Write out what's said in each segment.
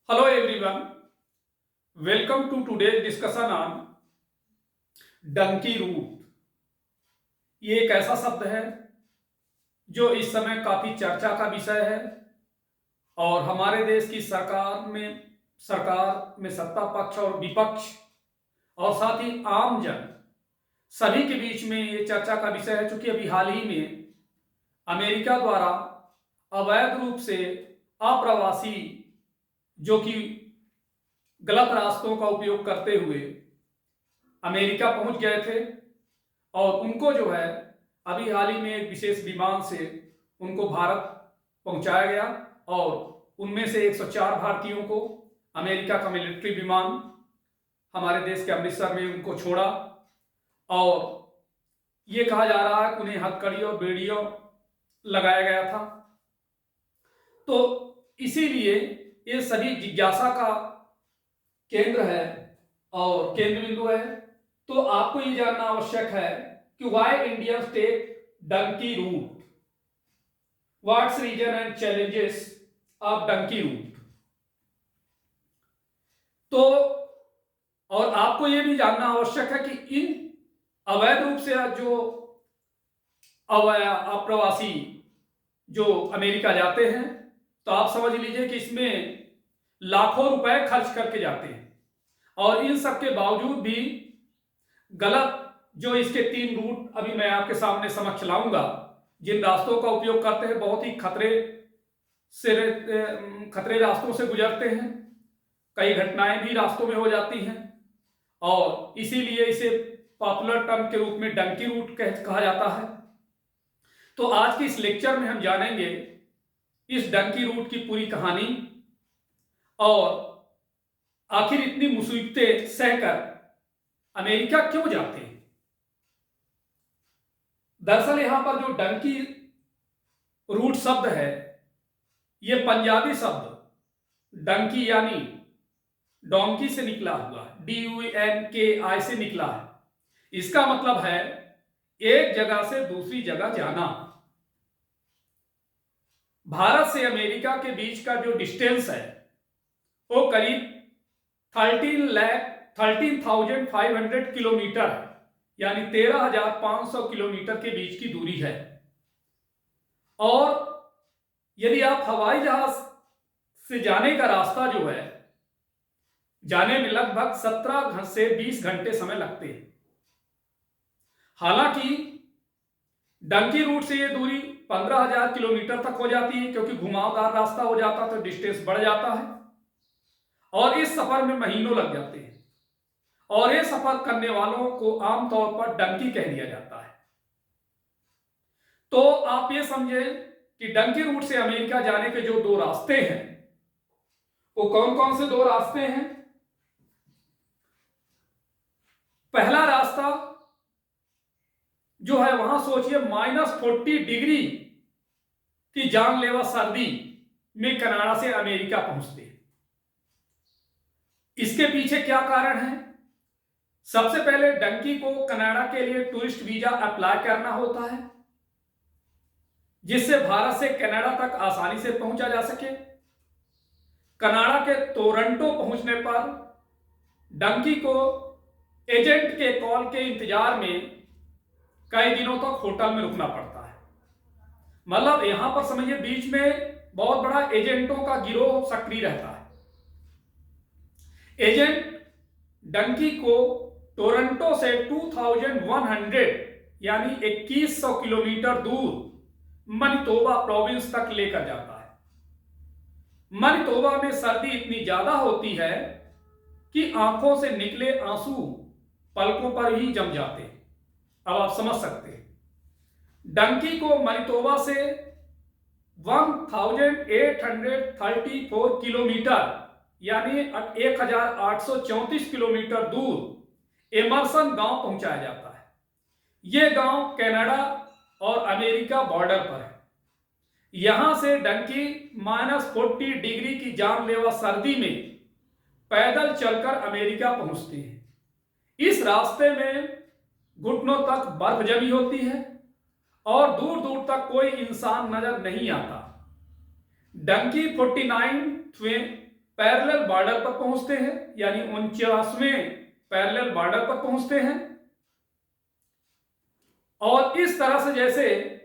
Hello everyone, welcome to today's discussion on dunki route. ये एक ऐसा शब्द है जो इस समय काफी चर्चा का विषय है और हमारे देश की सरकार में सत्ता पक्ष और विपक्ष और साथ ही आम जन सभी के बीच में ये चर्चा का विषय है। चूंकि अभी हाल ही में अमेरिका द्वारा अवैध रूप से अप्रवासी जो कि गलत रास्तों का उपयोग करते हुए अमेरिका पहुंच गए थे और उनको जो है अभी हाल ही में एक विशेष विमान से उनको भारत पहुंचाया गया और उनमें से 104 भारतीयों को अमेरिका का मिलिट्री विमान हमारे देश के अमृतसर में उनको छोड़ा और ये कहा जा रहा है कि उन्हें हथकड़ी और बेड़ियों लगाया गया था। तो इसीलिए ये सभी जिज्ञासा का केंद्र है और केंद्र बिंदु है। तो आपको ये जानना आवश्यक है कि why Indians take dunki route, what's reason and challenges of dunki route. तो और आपको ये भी जानना आवश्यक है कि इन अवैध रूप से जो अप्रवासी जो अमेरिका जाते हैं तो आप समझ लीजिए कि इसमें लाखों रुपए खर्च करके जाते हैं और इन सब के बावजूद भी गलत जो इसके 3 रूट अभी मैं आपके सामने समक्ष लाऊंगा, जिन रास्तों का उपयोग करते हैं बहुत ही खतरे रास्तों से गुजरते हैं। कई घटनाएं भी रास्तों में हो जाती हैं और इसीलिए इसे पॉपुलर टर्म के रूप में डंकी रूट कहा जाता है। तो आज के इस लेक्चर में हम जानेंगे इस डंकी रूट की पूरी कहानी और आखिर इतनी मुसीबतें सहकर अमेरिका क्यों जाते हैं। दरअसल यहां पर जो डंकी रूट शब्द है यह पंजाबी शब्द डंकी यानी डोंकी से निकला हुआ है, DUNKI से निकला है। इसका मतलब है एक जगह से दूसरी जगह जाना। भारत से अमेरिका के बीच का जो डिस्टेंस है वो करीब 13,500 किलोमीटर है, यानी 13,500 किलोमीटर के बीच की दूरी है। और यदि आप हवाई जहाज से जाने का रास्ता जो है जाने में लगभग 17 से 20 घंटे समय लगते हैं। हालांकि डंकी रूट से यह दूरी 15,000 किलोमीटर तक हो जाती है, क्योंकि घुमावदार रास्ता हो जाता तो डिस्टेंस बढ़ जाता है और इस सफर में महीनों लग जाते हैं और ये सफर करने वालों को आमतौर पर डंकी कह दिया जाता है। तो आप ये समझें कि डंकी रूट से अमेरिका जाने के जो 2 रास्ते हैं वो कौन कौन से 2 रास्ते हैं। पहला रास्ता जो है वहां सोचिए -40 डिग्री की जानलेवा सर्दी में कनाडा से अमेरिका पहुंचते हैं। इसके पीछे क्या कारण है। सबसे पहले डंकी को कनाडा के लिए टूरिस्ट वीजा अप्लाई करना होता है, जिससे भारत से कनाडा तक आसानी से पहुंचा जा सके। कनाडा के टोरंटो पहुंचने पर डंकी को एजेंट के कॉल के इंतजार में कई दिनों तक होटल में रुकना पड़ता है। मतलब यहां पर समझिए बीच में बहुत बड़ा एजेंटों का गिरोह सक्रिय रहता है। एजेंट डंकी को टोरंटो से 2100 यानी 2100 किलोमीटर दूर मनितोबा प्रोविंस तक लेकर जाता है। मनितोबा में सर्दी इतनी ज्यादा होती है कि आंखों से निकले आंसू पलकों पर ही जम जाते हैं। अब आप समझ सकते हैं डंकी को मनितोबा से 1834 किलोमीटर यानी 1834 किलोमीटर दूर एमरसन गांव पहुंचाया जाता है। यह गांव कनाडा और अमेरिका बॉर्डर पर है। यहां से डंकी -40 डिग्री की जानलेवा सर्दी में पैदल चलकर अमेरिका पहुंचते हैं। इस रास्ते में घुटनों तक बर्फ जमी होती है और दूर दूर तक कोई इंसान नजर नहीं आता। डंकी 49वें पैरेलल बॉर्डर पर पहुंचते हैं, यानी 49वें पैरेलल बॉर्डर पर पहुंचते हैं। और इस तरह से, जैसे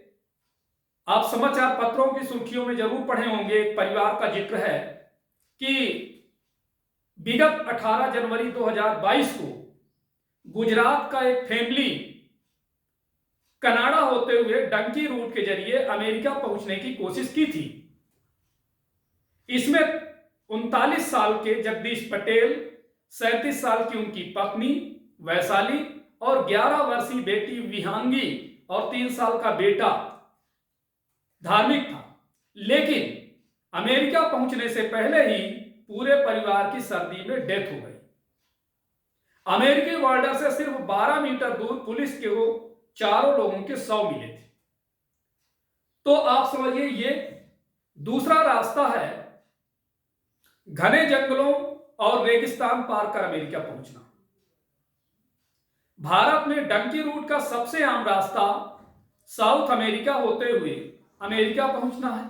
आप समाचार पत्रों की सुर्खियों में जरूर पढ़े होंगे, एक परिवार का जिक्र है कि विगत 18 जनवरी 2022 को गुजरात का एक फैमिली कनाडा होते हुए डंकी रूट के जरिए अमेरिका पहुंचने की कोशिश की थी। इसमें 39 साल के जगदीश पटेल, 37 साल की उनकी पत्नी वैशाली और 11 वर्षीय बेटी विहांगी और 3 साल का बेटा धार्मिक था। लेकिन अमेरिका पहुंचने से पहले ही पूरे परिवार की सर्दी में डेथ हो गई। अमेरिकी बॉर्डर से सिर्फ 12 मीटर दूर पुलिस के वो चारों लोगों के शव मिले थे। तो आप समझिए, ये दूसरा रास्ता है घने जंगलों और रेगिस्तान पार कर अमेरिका पहुंचना। भारत में डंकी रूट का सबसे आम रास्ता साउथ अमेरिका होते हुए अमेरिका पहुंचना है,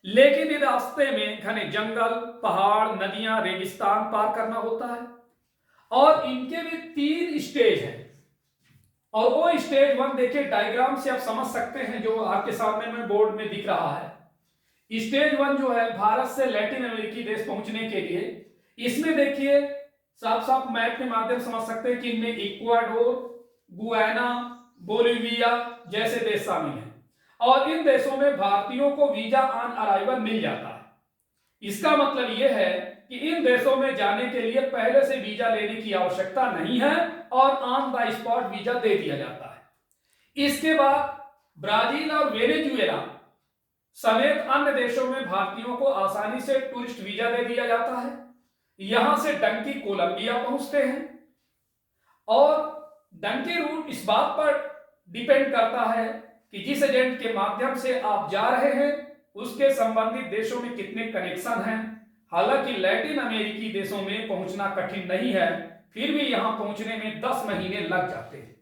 लेकिन इस रास्ते में घने जंगल, पहाड़, नदियां, रेगिस्तान पार करना होता है। और इनके भी 3 स्टेज हैं। और वो स्टेज 1 देखिए, डायग्राम से आप समझ सकते हैं, जो आपके सामने में बोर्ड में दिख रहा है। स्टेज 1 जो है भारत से लैटिन अमेरिकी देश पहुंचने के लिए, इसमें देखिए साफ साफ मैप के माध्यम समझ सकते हैं कि इनमें इक्वाडोर, गुयाना, बोलिविया जैसे देश शामिल हैं। और इन देशों में भारतीयों को वीजा ऑन अराइवल मिल जाता है। इसका मतलब यह है कि इन देशों में जाने के लिए पहले से वीजा लेने की आवश्यकता नहीं है और ऑन द स्पॉट वीजा दे दिया जाता है। इसके बाद ब्राजील और वेनेजुएला समेत अन्य देशों में भारतीयों को आसानी से टूरिस्ट वीजा दे दिया जाता है। यहां से डंकी कोलंबिया पहुंचते हैं। और डंकी रूट इस बात पर डिपेंड करता है कि जिस एजेंट के माध्यम से आप जा रहे हैं उसके संबंधित देशों में कितने कनेक्शन हैं। हालांकि लैटिन अमेरिकी देशों में पहुंचना कठिन नहीं है, फिर भी यहां पहुंचने में 10 महीने लग जाते हैं।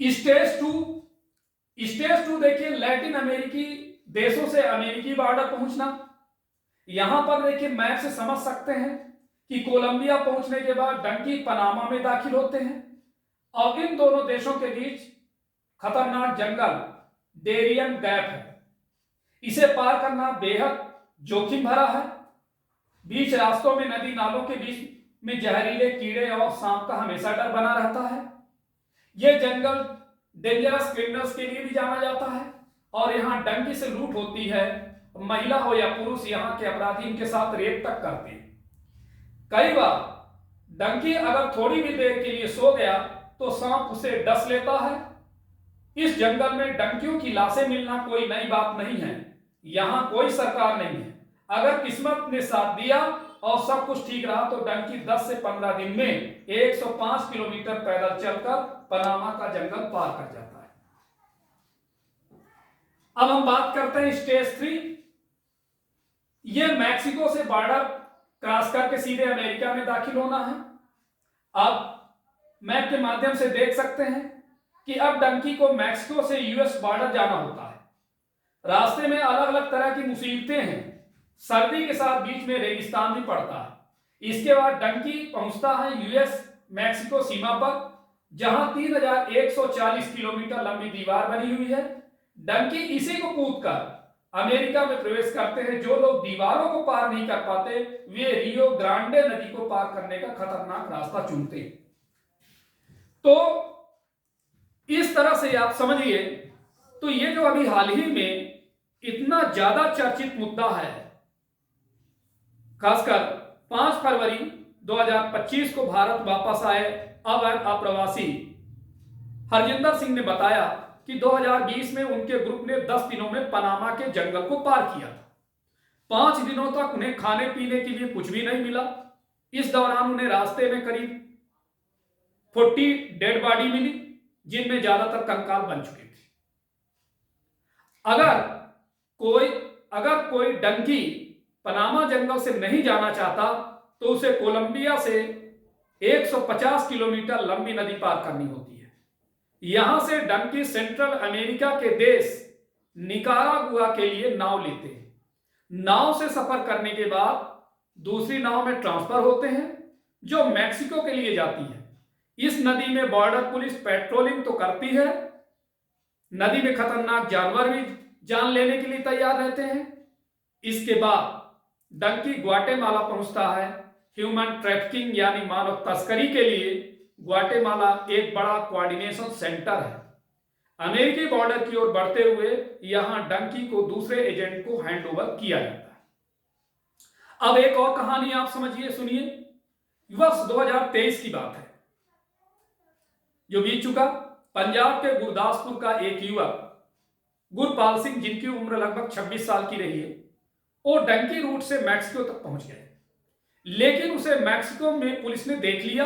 स्टेज 2 देखिए, लैटिन अमेरिकी देशों से अमेरिकी बॉर्डर पहुंचना। यहां पर देखिए मैप से समझ सकते हैं कि कोलंबिया पहुंचने के बाद डंकी पनामा में दाखिल होते हैं। और इन दोनों देशों के बीच खतरनाक जंगल डेरियन गैप है। इसे पार करना बेहद जोखिम भरा है। बीच रास्तों में नदी नालों के बीच में जहरीले कीड़े और सांप का हमेशा डर बना रहता है। यह जंगल डेंजरस क्रिमिनल्स के लिए भी जाना जाता है और यहाँ डंकी से लूट होती है। महिला हो या पुरुष, यहाँ के अपराधी इनके साथ रेप तक करते हैं। कई बार डंकी अगर थोड़ी भी देर के लिए सो गया तो सांप उसे डस लेता है। इस जंगल में डंकियों की लाशें मिलना कोई नई बात नहीं है। यहां कोई सरकार नहीं है। अगर किस्मत ने साथ दिया और सब कुछ ठीक रहा तो डंकी 10 से 15 दिन में 105 किलोमीटर पैदल चलकर पनामा का जंगल पार कर जाता है। अब हम बात करते हैं स्टेज 3। यह मैक्सिको से बॉर्डर क्रॉस करके सीधे अमेरिका में दाखिल होना है। आप मैप के माध्यम से देख सकते हैं कि अब डंकी को मैक्सिको से यूएस बॉर्डर जाना होता है। रास्ते में अलग अलग तरह की मुसीबतें हैं। सर्दी के साथ बीच में रेगिस्तान भी पड़ता है। इसके बाद डंकी पहुंचता है यूएस मैक्सिको सीमा पर, जहां 3140 किलोमीटर लंबी दीवार बनी हुई है। डंकी इसी को कूदकर अमेरिका में प्रवेश करते हैं। जो लोग दीवारों को पार नहीं कर पाते वे रियो ग्रांडे नदी को पार करने का खतरनाक रास्ता चुनते हैं। तो इस तरह से आप समझिए, तो ये जो अभी हाल ही में इतना ज्यादा चर्चित मुद्दा है, खासकर 5 फरवरी 2025 को भारत वापस आए अवैध अप्रवासी हरजिंदर सिंह ने बताया कि 2020 में उनके ग्रुप ने 10 दिनों में पनामा के जंगल को पार किया था। 5 दिनों तक उन्हें खाने पीने के लिए कुछ भी नहीं मिला। इस दौरान उन्हें रास्ते में करीब 40 डेड बॉडी मिली, जिनमें ज्यादातर कंकाल बन चुके थे। अगर कोई डंकी पनामा जंगल से नहीं जाना चाहता तो उसे कोलंबिया से 150 किलोमीटर लंबी नदी पार करनी होती है। यहां से डंकी सेंट्रल अमेरिका के देश निकारागुआ के लिए नाव लेते हैं। नाव से सफर करने के बाद दूसरी नाव में ट्रांसफर होते हैं जो मैक्सिको के लिए जाती है। इस नदी में बॉर्डर पुलिस पेट्रोलिंग तो करती है, नदी में खतरनाक जानवर भी जान लेने के लिए तैयार रहते हैं। इसके बाद डंकी ग्वाटेमाला पहुंचता है। ह्यूमन ट्रैफिकिंग यानी मानव तस्करी के लिए ग्वाटेमाला एक बड़ा कोऑर्डिनेशन सेंटर है। अमेरिकी बॉर्डर की ओर बढ़ते हुए यहां डंकी को दूसरे एजेंट को हैंडओवर किया जाता है। अब एक और कहानी आप समझिए, सुनिए। वर्ष 2023 की बात है जो बीत चुका। पंजाब के गुरदासपुर का एक युवक गुरपाल सिंह, जिनकी उम्र लगभग 26 साल की रही है, वो डंकी रूट से मैक्सिको तक पहुंच गए, लेकिन उसे मैक्सिको में पुलिस ने देख लिया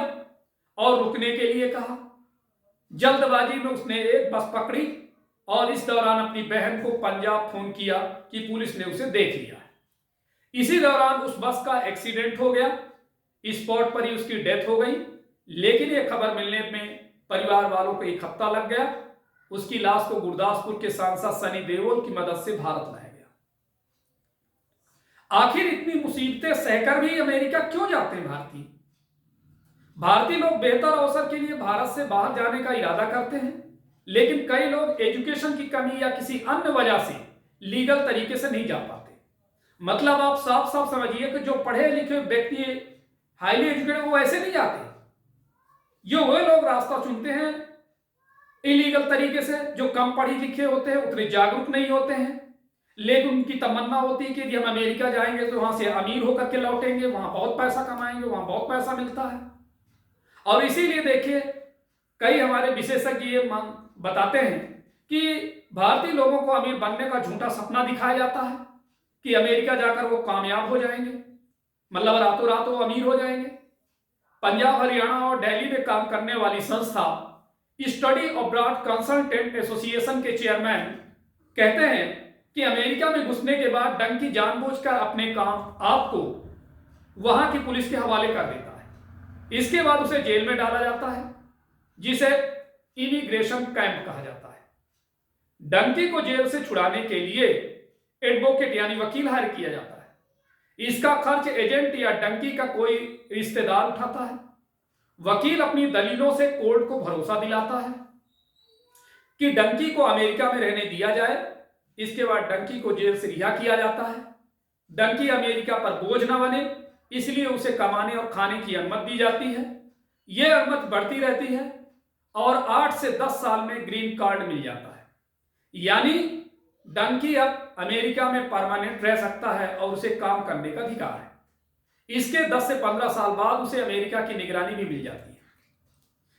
और रुकने के लिए कहा। जल्दबाजी में उसने एक बस पकड़ी और इस दौरान अपनी बहन को पंजाब फोन किया कि पुलिस ने उसे देख लिया है। इसी दौरान उस बस का एक्सीडेंट हो गया, स्पॉट पर ही उसकी डेथ हो गई। लेकिन यह खबर मिलने में परिवार वालों को एक हफ्ता लग गया। उसकी लाश को गुरदासपुर के सांसद सनी देओल की मदद से भारत लाया गया। आखिर इतनी मुसीबतें सहकर भी अमेरिका क्यों जाते हैं भारतीय? भारतीय लोग बेहतर अवसर के लिए भारत से बाहर जाने का इरादा करते हैं, लेकिन कई लोग एजुकेशन की कमी या किसी अन्य वजह से लीगल तरीके से नहीं जा पाते। मतलब आप साफ साफ समझिए कि जो पढ़े लिखे व्यक्ति हाईली एजुकेटेड वो ऐसे नहीं जाते। जो वे लोग रास्ता चुनते हैं इलीगल तरीके से, जो कम पढ़े लिखे होते हैं, उतने जागरूक नहीं होते हैं, लेकिन उनकी तमन्ना होती है कि यदि हम अमेरिका जाएंगे तो वहां से अमीर होकर के लौटेंगे, वहां बहुत पैसा कमाएंगे, वहां बहुत पैसा मिलता है। और इसीलिए देखिए कई हमारे विशेषज्ञ ये बताते हैं कि भारतीय लोगों को अमीर बनने का झूठा सपना दिखाया जाता है कि अमेरिका जाकर वो कामयाब हो जाएंगे, मतलब रातों रात वो अमीर हो जाएंगे। पंजाब, हरियाणा और दिल्ली में काम करने वाली संस्था स्टडी अब्रॉड कंसल्टेंट एसोसिएशन के चेयरमैन कहते हैं कि अमेरिका में घुसने के बाद डंकी जानबूझकर अपने काम आपको वहां की पुलिस के हवाले कर देता है। इसके बाद उसे जेल में डाला जाता है, जिसे इमिग्रेशन कैंप कहा जाता है। डंकी को जेल से छुड़ाने के लिए एडवोकेट यानी वकील हायर किया जाता है। इसका खर्च एजेंट या डंकी का कोई रिश्तेदार उठाता है। वकील अपनी दलीलों से कोर्ट को भरोसा दिलाता है कि डंकी को अमेरिका में रहने दिया जाए। इसके बाद डंकी को जेल से रिहा किया जाता है। डंकी अमेरिका पर बोझ न बने इसलिए उसे कमाने और खाने की अनुमति दी जाती है। यह अनुमति बढ़ती रहती है और 8 से 10 साल में ग्रीन कार्ड मिल जाता है। यानी डंकी अब अमेरिका में परमानेंट रह सकता है और उसे काम करने का अधिकार है। इसके 10 से 15 साल बाद उसे अमेरिका की निगरानी भी मिल जाती है,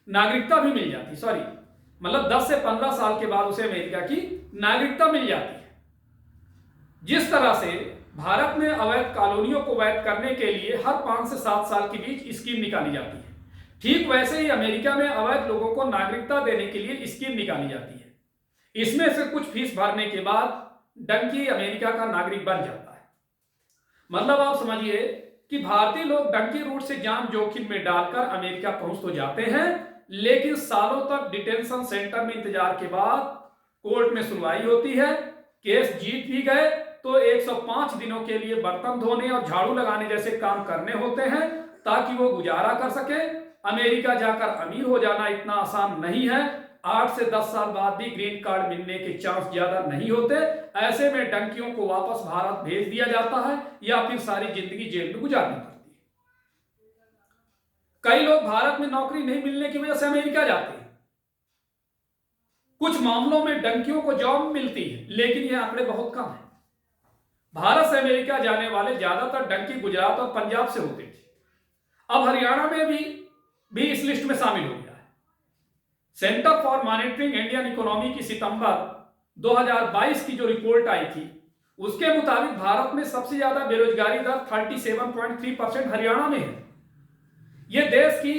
नागरिकता भी मिल जाती, मतलब 10 से 15 साल के बाद उसे अमेरिका की नागरिकता मिल जाती है। जिस तरह से भारत में अवैध कॉलोनियों को वैध करने के लिए हर 5 से 7 साल के बीच स्कीम निकाली जाती है, ठीक वैसे ही अमेरिका में अवैध लोगों को नागरिकता देने के लिए स्कीम निकाली जाती है। इसमें से कुछ फीस भरने के बाद डंकी अमेरिका का नागरिक बन जाता है। मतलब आप समझिए कि भारतीय लोग डंकी रूट से जान जोखिम में डालकर अमेरिका पहुंच तो जाते हैं, लेकिन सालों तक डिटेंशन सेंटर में इंतजार के बाद कोर्ट में सुनवाई होती है। केस जीत भी गए तो 105 दिनों के लिए बर्तन धोने और झाड़ू लगाने जैसे काम करने होते हैं ताकि वो गुजारा कर सके। अमेरिका जाकर अमीर हो जाना इतना आसान नहीं है। 8 से 10 साल बाद भी ग्रीन कार्ड मिलने के चांस ज्यादा नहीं होते। ऐसे में डंकियों को वापस भारत भेज दिया जाता है या फिर सारी जिंदगी जेल में गुजारनी पड़ती है। कई लोग भारत में नौकरी नहीं मिलने की वजह से अमेरिका जाते हैं। कुछ मामलों में डंकियों को जॉब मिलती है, लेकिन यह आंकड़े बहुत कम है। भारत से अमेरिका जाने वाले ज्यादातर डंकी गुजरात और पंजाब से होते थे। अब हरियाणा में भी इस लिस्ट में शामिल हो गया है। Centre for monitoring Indian economy की सितंबर 2022 की जो रिपोर्ट आई थी उसके मुताबिक भारत में सबसे ज्यादा बेरोजगारी दर 37.3% हरियाणा में है। यह देश की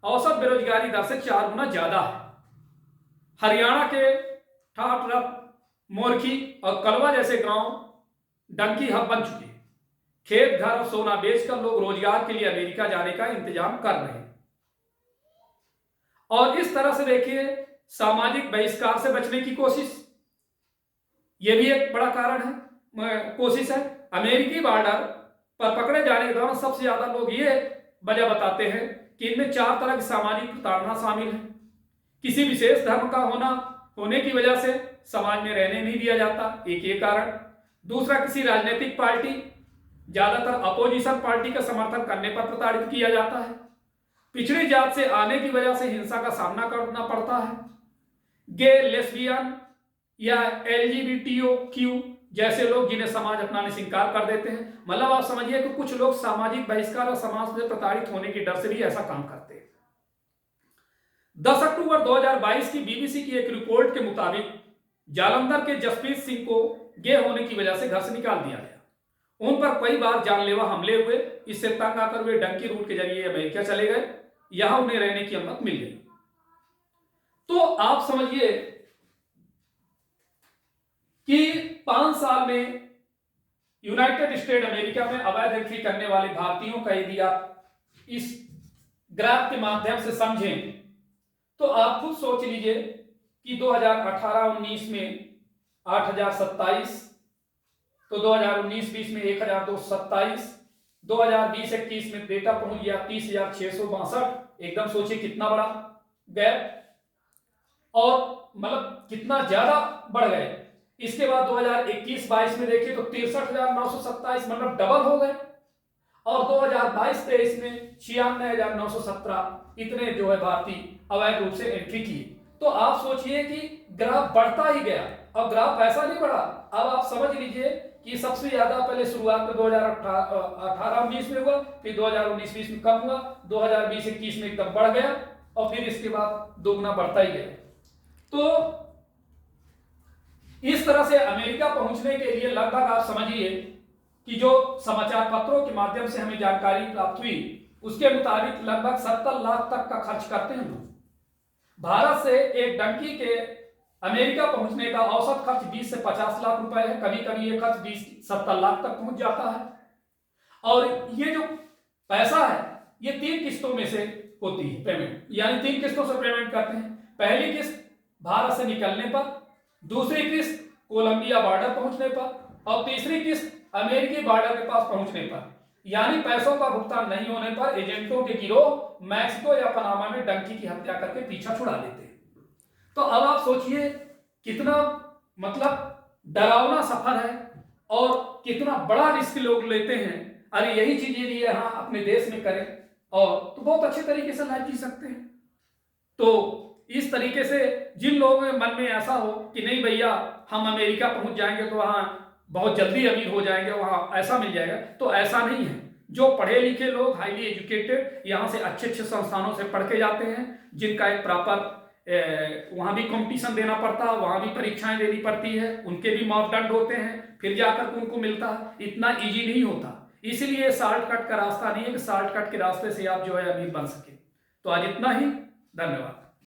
औसत बेरोजगारी दर से 4 गुना ज्यादा है। हरियाणा के ठाठ, मोरखी और कलवा जैसे गांव डंकी हब बन चुके हैं। खेत, घर और सोना बेचकर लोग रोजगार के लिए अमेरिका जाने का इंतजाम कर रहे हैं। और इस तरह से देखिए सामाजिक बहिष्कार से बचने की कोशिश, यह भी एक बड़ा कारण है, कोशिश है। अमेरिकी बॉर्डर पर पकड़े जाने के दौरान सबसे ज्यादा लोग ये वजह बताते हैं कि इनमें 4 तरह की सामाजिक प्रताड़ना शामिल है। किसी विशेष धर्म का होने की वजह से समाज में रहने नहीं दिया जाता, एक ये कारण। दूसरा, किसी राजनीतिक पार्टी, ज्यादातर अपोजिशन पार्टी का समर्थन करने पर प्रताड़ित किया जाता है। पिछड़ी जात से आने की वजह से हिंसा का सामना करना पड़ता है। गे, लेस्बियन या LGBTQ जैसे लोग जिन्हें समाज अपनाने से इंकार कर देते हैं। मतलब आप समझिए कि कुछ लोग सामाजिक बहिष्कार और समाज से प्रताड़ित होने के डर से भी ऐसा काम करते हैं। 10 अक्टूबर 2022 की BBC की एक रिपोर्ट के मुताबिक जालंधर के जसप्रीत सिंह को गे होने की वजह से घर से निकाल दिया गया। उन पर कई बार जानलेवा हमले हुए। इससे तंग आकर वे डंकी रूट के जरिए अमेरिका चले गए। यहां उन्हें रहने की अनुमति मिल गई। तो आप समझिए कि 5 साल में यूनाइटेड स्टेट अमेरिका में अवैध एंट्री करने वाले भारतीयों का यदि आप इस ग्राफ के माध्यम से समझें तो आप खुद सोच लीजिए कि 2018-19 में 8027, तो 2019-20 में 1227, 2020-21 में डेटा पहुंच गया 30,662। एकदम सोचिए कितना बड़ा गैप, और मतलब कितना ज्यादा बढ़ गए। इसके बाद 2021-22 में देखिए तो 63,927, मतलब डबल हो गए। और 2022-23 में 96,917 इतने जो है भारतीय अवैध रूप से एंट्री की। तो आप सोचिए कि ग्राफ बढ़ता ही गया। अब ग्राफ ऐसा नहीं बढ़ा। अब आप समझ लीजिए कि सबसे ज्यादा पहले शुरुआत में 2018-19 में हुआ, फिर 2019-20 में कम हुआ, 2020-21 में एकदम बढ़ गया, और फिर इसके बाद दोगुना बढ़ता ही गया। तो इस तरह से अमेरिका पहुंचने के लिए लगभग आप समझिए कि जो समाचार पत्रों के माध्यम से हमें जानकारी प्राप्त हुई उसके मुताबिक लगभग 70 लाख तक का खर्च करते हैं लोग। भारत से एक डंकी के अमेरिका पहुंचने का औसत खर्च 20 से 50 लाख रुपए है। कभी कभी ये खर्च 20-70 लाख तक पहुंच जाता है। और ये जो पैसा है ये 3 किस्तों में से होती है पेमेंट, यानी 3 किस्तों से पेमेंट करते हैं। पहली किस्त भारत से निकलने पर, दूसरी किस्त कोलंबिया बॉर्डर पहुंचने पर, और तीसरी किस्त अमेरिकी बॉर्डर के पास पहुंचने पर। यानी पैसों का भुगतान नहीं होने पर एजेंटों के गिरोह मैक्सिको या पनामा में डंकी की हत्या करके पीछा छुड़ा लेते हैं। तो अब आप सोचिए कितना मतलब डरावना सफर है और कितना बड़ा रिस्क लोग लेते हैं। अरे यही चीज यदि यहाँ अपने देश में करें और तो बहुत अच्छे तरीके से लाइफ जी सकते हैं। तो इस तरीके से जिन लोगों के मन में ऐसा हो कि नहीं भैया हम अमेरिका पहुंच जाएंगे तो वहां बहुत जल्दी अमीर हो जाएंगे, वहां ऐसा मिल जाएगा, तो ऐसा नहीं है। जो पढ़े लिखे लोग, हाईली एजुकेटेड, यहाँ से अच्छे अच्छे संस्थानों से पढ़ के जाते हैं, जिनका एक प्रॉपर वहां भी कंपटीशन देना पड़ता है, वहां भी परीक्षाएं देनी पड़ती है, उनके भी मापदंड होते हैं, फिर जाकर उनको मिलता है। इतना ईजी नहीं होता। इसलिए शॉर्टकट का रास्ता नहीं है कि शॉर्टकट के रास्ते से आप जो है अमीर बन सके। तो आज इतना ही, धन्यवाद।